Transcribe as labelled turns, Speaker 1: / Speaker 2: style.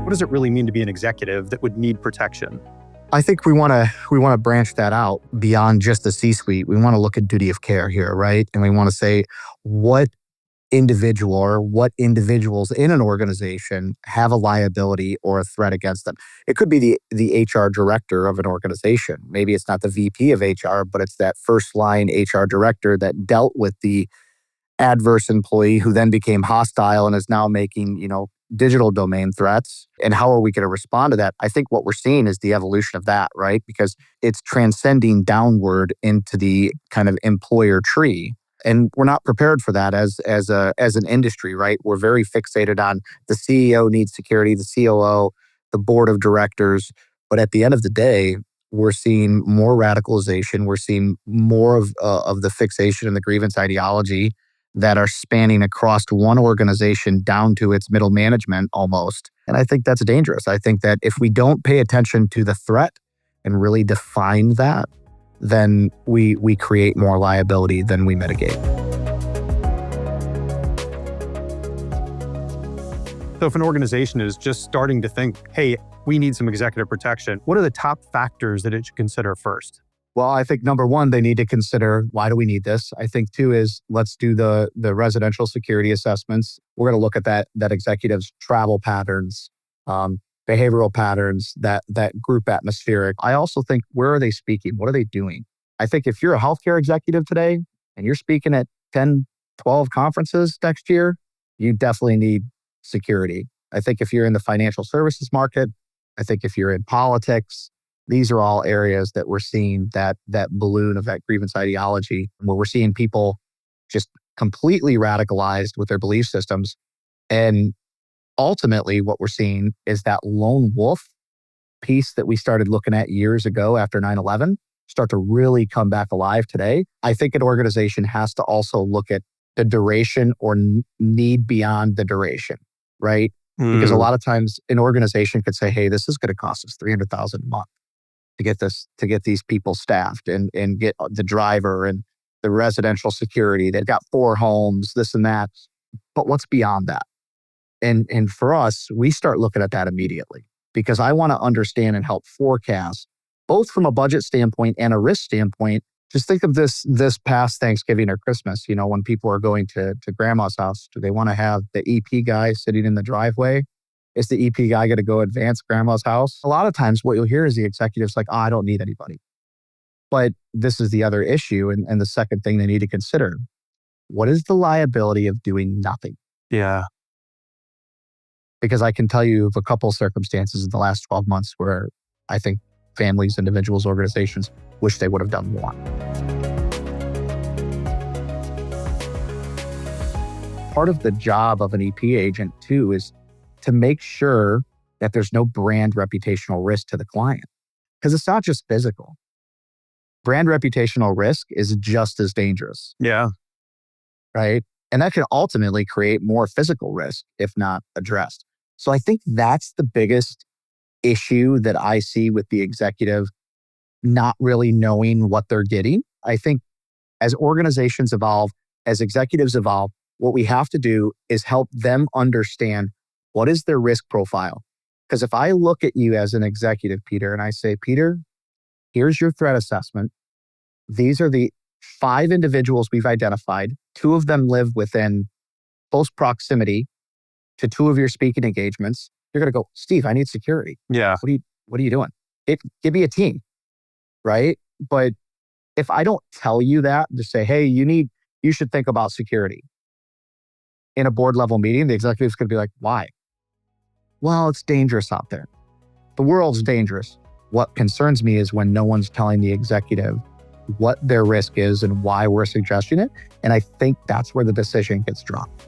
Speaker 1: What does it really mean to be an executive that would need protection?
Speaker 2: I think we want to branch that out beyond just the C-suite. We want to look at duty of care here, right? And we want to say what individual or what individuals in an organization have a liability or a threat against them. It could be the HR director of an organization. Maybe it's not the VP of HR, but it's that first line HR director that dealt with the adverse employee who then became hostile and is now making, digital domain threats. And how are we going to respond to that? I think what we're seeing is the evolution of that, right? Because it's transcending downward into the kind of employer tree. And we're not prepared for that as an industry, right? We're very fixated on the CEO needs security, the COO, the board of directors. But at the end of the day, we're seeing more radicalization. We're seeing more of the fixation and the grievance ideology that are spanning across one organization down to its middle management almost. And I think that's dangerous. I think that if we don't pay attention to the threat and really define that, then we create more liability than we mitigate.
Speaker 1: So if an organization is just starting to think, hey, we need some executive protection, what are the top factors that it should consider first?
Speaker 2: Well, I think number one, they need to consider, why do we need this? I think two is, let's do the residential security assessments. We're going to look at that executive's travel patterns, behavioral patterns, that group atmospheric. I also think, where are they speaking? What are they doing? I think if you're a healthcare executive today and you're speaking at 10, 12 conferences next year, you definitely need security. I think if you're in the financial services market, I think if you're in politics, these are all areas that we're seeing that balloon of that grievance ideology, where we're seeing people just completely radicalized with their belief systems. And ultimately, what we're seeing is that lone wolf piece that we started looking at years ago after 9/11 start to really come back alive today. I think an organization has to also look at the duration or need beyond the duration, right? Because a lot of times an organization could say, hey, this is going to cost us $300,000 a month to get these people staffed and get the driver and the residential security. They've got 4 homes, this and that. But what's beyond that? And for us, we start looking at that immediately, because I want to understand and help forecast, both from a budget standpoint and a risk standpoint. Just think of this past Thanksgiving or Christmas, when people are going to grandma's house, do they want to have the EP guy sitting in the driveway? Is the EP guy going to go advance grandma's house? A lot of times what you'll hear is the executive's like, I don't need anybody. But this is the other issue. And the second thing they need to consider, what is the liability of doing nothing?
Speaker 1: Yeah.
Speaker 2: Because I can tell you of a couple circumstances in the last 12 months where I think families, individuals, organizations wish they would have done more. Part of the job of an EP agent too is to make sure that there's no brand reputational risk to the client. Because it's not just physical. Brand reputational risk is just as dangerous.
Speaker 1: Yeah.
Speaker 2: Right? And that can ultimately create more physical risk if not addressed. So I think that's the biggest issue that I see with the executive not really knowing what they're getting. I think as organizations evolve, as executives evolve, what we have to do is help them understand, what is their risk profile? Because if I look at you as an executive, Peter, and I say, Peter, here's your threat assessment. These are the 5 individuals we've identified. 2 of them live within close proximity to 2 of your speaking engagements. You're going to go, Steve, I need security.
Speaker 1: Yeah.
Speaker 2: What are you doing? Give me a team, right? But if I don't tell you that, to say, hey, you should think about security. In a board level meeting, the executive's going to be like, why? Well, it's dangerous out there. The world's dangerous. What concerns me is when no one's telling the executive what their risk is and why we're suggesting it. And I think that's where the decision gets dropped.